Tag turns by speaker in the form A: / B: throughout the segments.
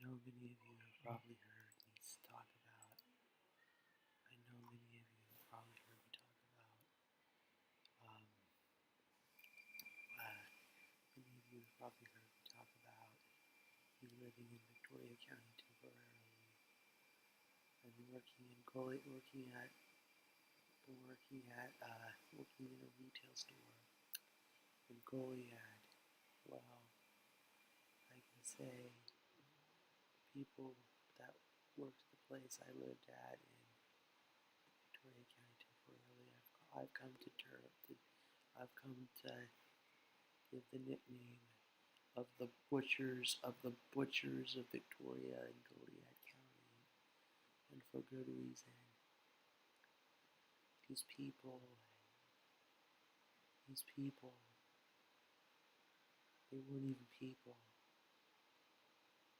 A: know many of you have probably heard me talk about. I know many of you have probably heard me talk about. Um, Many of you have probably heard me talk about me living in Victoria County temporarily. I've been working in Goliad, working in a retail store in Goliad. Well, I can say people that worked at the place I lived at in Victoria County temporarily. I've come to I've come to give the nickname of the butchers of Victoria and Goliad County, and for good reason. These people, these people, they weren't even people.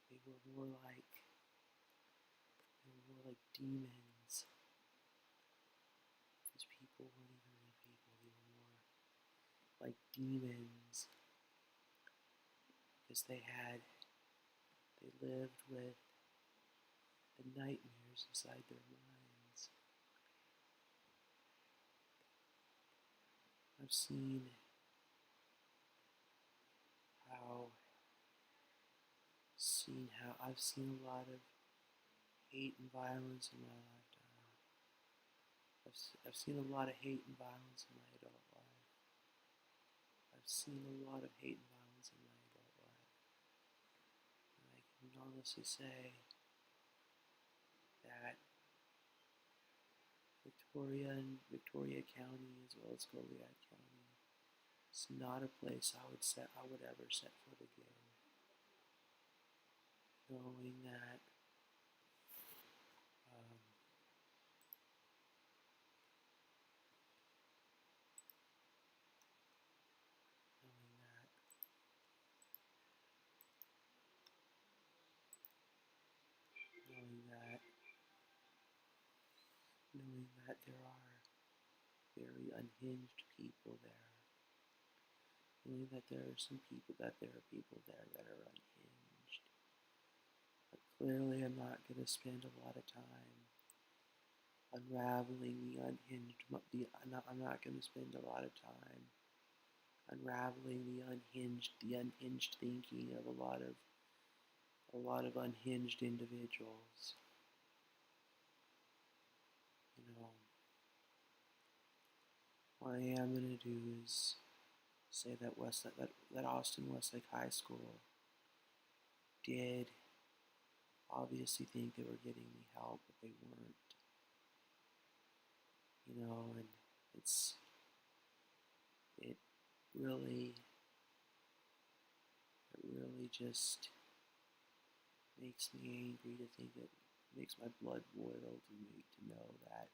A: They were more like demons. These people weren't even real people. They were more like demons because they lived with the nightmares inside their minds. I've how I've seen a lot of hate and violence in my lifetime. I've seen a lot of hate and violence in my adult life. I've seen a lot of hate and violence in my adult life. And I can honestly say that Victoria County, as well as Goliad County, is not a place I would ever set foot again. Knowing that um, knowing that knowing that knowing that there are very unhinged people there. Knowing that there are people there that are unhinged. But clearly I'm not going to spend a lot of time unraveling the unhinged. I'm not going to spend a lot of time unraveling the unhinged thinking of a lot of unhinged individuals. You know, what I am going to do is say that Austin Westlake High School did obviously think they were getting me help, but they weren't. And it really just makes me angry to think that makes my blood boil to know that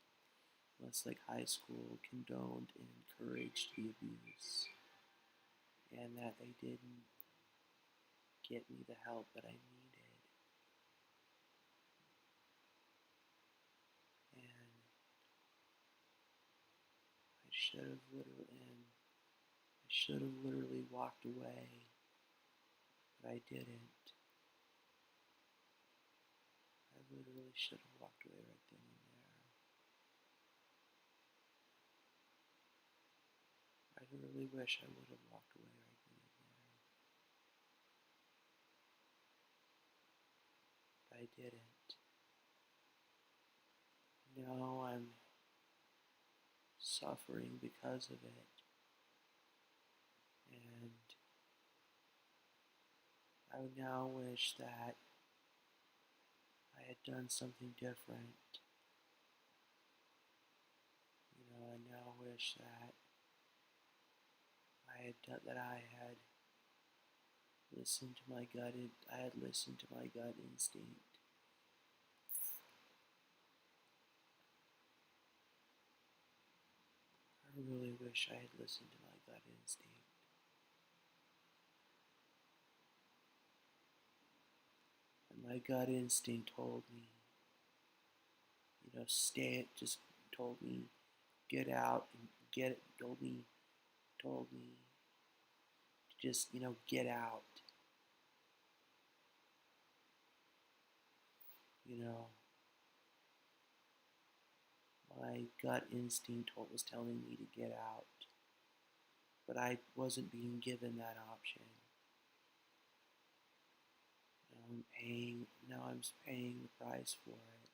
A: Westlake High School condoned and encouraged the abuse, and that they didn't get me the help that I needed. And I should have literally walked away, but I didn't. I literally should have walked away right then and there. I really wish I would have walked away right then and there. But I didn't. Now I'm suffering because of it. And I now wish that I had done something different. I now wish that I had listened to my gut. I had listened to my gut instinct. I really wish I had listened to my gut instinct. And my gut instinct told me, just told me, get out and get it, told me to just, get out. you know, my gut instinct was telling me to get out, but I wasn't being given that option. Now I'm paying the price for it.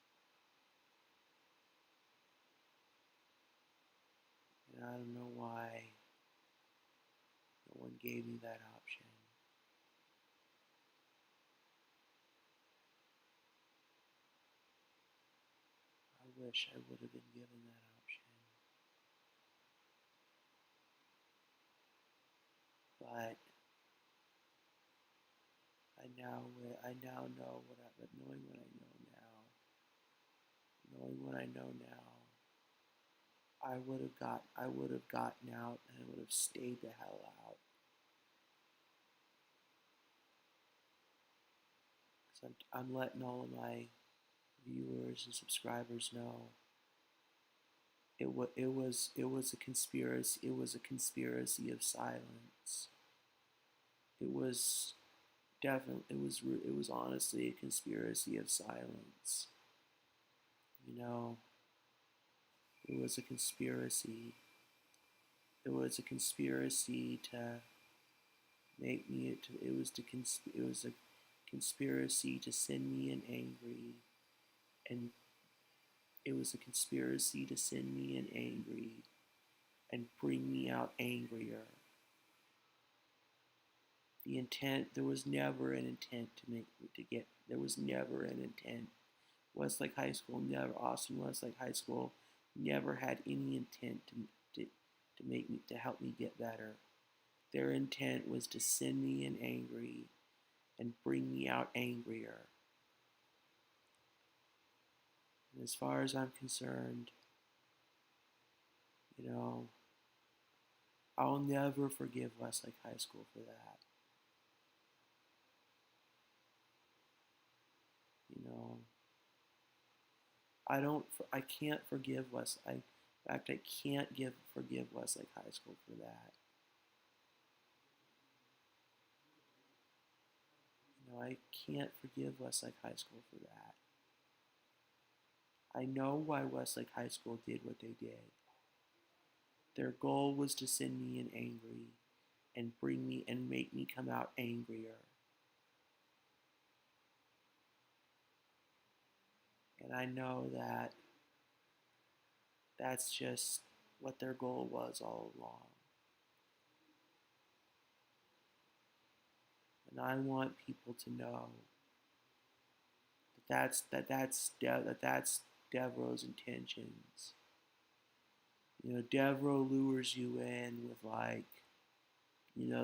A: And I don't know why no one gave me that option. I wish I would have been given that option. But I now know but knowing what I know now, knowing what I know now, I would have gotten out and I would have stayed the hell out. Because I'm letting all of my viewers and subscribers know it was a conspiracy. It was a conspiracy of silence. It was definitely it was honestly a conspiracy of silence. You know, it was a conspiracy. It was a conspiracy to make me. It was a conspiracy to send me in angry, and it was a conspiracy to send me in angry and bring me out angrier. The intent, there was never an intent there was never an intent. Westlake High School never, Austin Westlake High School never had any intent to help me get better. Their intent was to send me in angry and bring me out angrier. And as far as I'm concerned, you know, I'll never forgive Westlake High School for that. You know, I can't forgive in fact, I can't forgive Westlake High School for that. You know, I can't forgive Westlake High School for that. I know why Westlake High School did what they did. Their goal was to send me in angry and bring me and make me come out angrier. And I know that that's just what their goal was all along. And I want people to know that that's Devereaux's intentions. You know, Devereaux lures you in with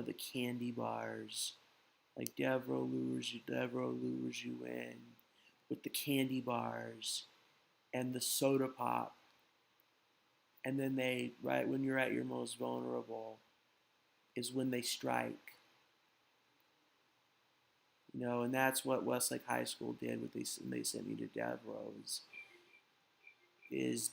A: the candy bars. Like Devereaux lures you in with the candy bars and the soda pop. And then right when you're at your most vulnerable, is when they strike. You know, and that's what Westlake High School did. What they sent me to Devereaux's is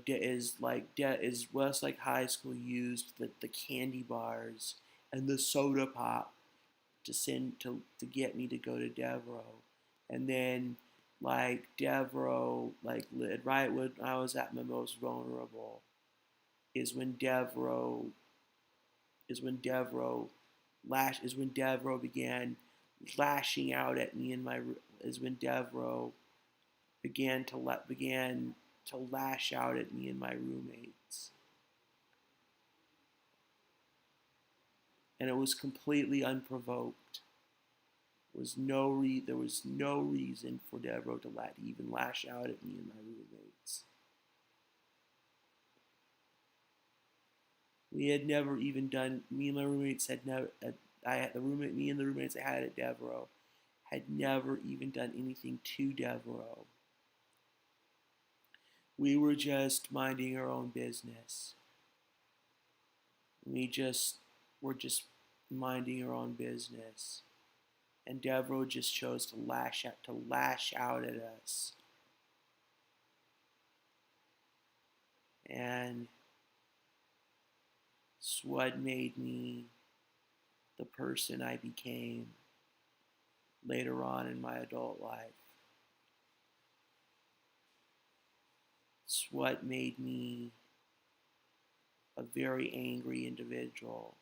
A: is Westlake High School used the candy bars and the soda pop to get me to go to Devereaux, and then Devereaux right when I was at my most vulnerable is when Devereaux is when Devereaux is when Devereaux began lashing out at me in my is when Devereaux began to lash out at me and my roommates. And it was completely unprovoked. There was no reason for Devereaux to even lash out at me and my roommates. We had never even done. Me and my roommates had never. Me and the roommates I had at Devereaux had never even done anything to Devereaux. We were just minding our own business. We just were just minding our own business, and Devereaux just chose to lash out at us. And it's what made me the person I became later on in my adult life. it's what made me a very angry individual.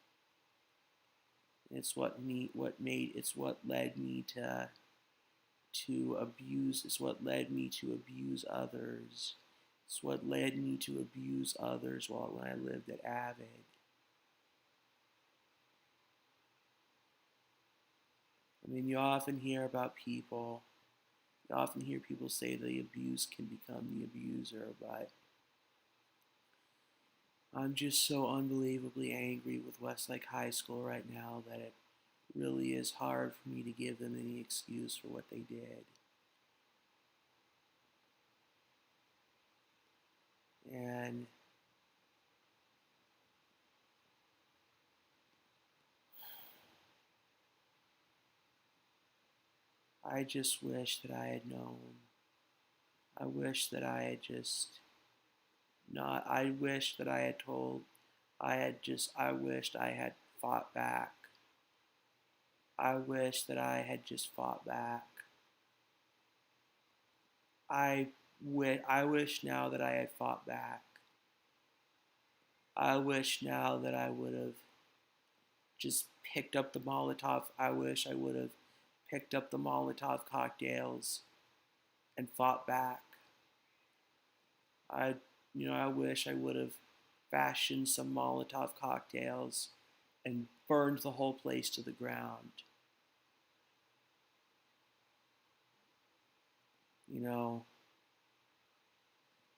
A: It's what led me to abuse. It's what led me to abuse others. It's what led me to abuse others when I lived at Avid. I mean, you often hear people say the abuse can become the abuser, but I'm just so unbelievably angry with Westlake High School right now that it really is hard for me to give them any excuse for what they did. And I just wish that I had known. I wish that I had just not, I wish that I had told, I wished I had fought back. I wish that I had just fought back. I wish now that I had fought back. I wish now that I would have just picked up the Molotov. I wish I would have picked up the Molotov cocktails and fought back. I, I wish I would have fashioned some Molotov cocktails and burned the whole place to the ground. You know,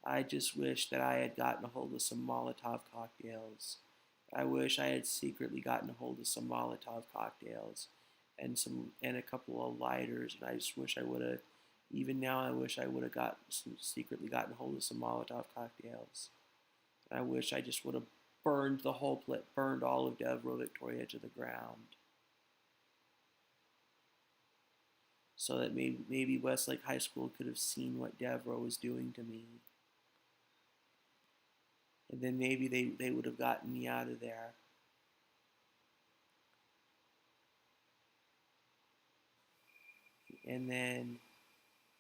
A: I just wish that I had gotten a hold of some Molotov cocktails. I wish I had secretly gotten a hold of some Molotov cocktails and a couple of lighters, and I just wish I would have. Even now, I wish I would have secretly gotten a hold of some Molotov cocktails. And I wish I just would have burned all of Devereaux, Victoria to the ground, so that maybe Westlake High School could have seen what Devereaux was doing to me, and then maybe they would have gotten me out of there. And then,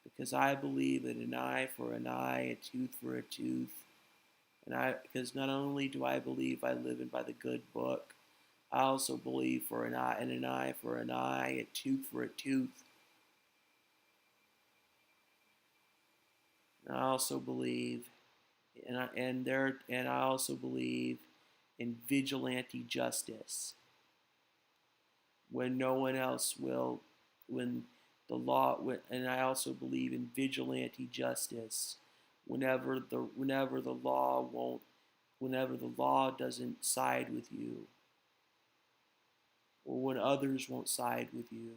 A: because I believe that an eye for an eye, a tooth for a tooth, because not only do I believe I live in by the good book, I also believe for an eye for an eye, a tooth for a tooth. And I also believe, and I also believe in vigilante justice when no one else will, when and I also believe in vigilante justice whenever the law won't, whenever the law doesn't side with you, or when others won't side with you.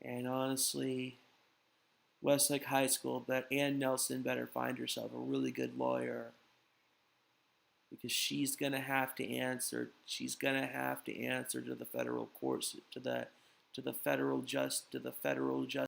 A: And honestly, Westlake High School, Ann Nelson better find herself a really good lawyer, because she's gonna have to answer. She's gonna have to answer to the federal courts, to the federal justice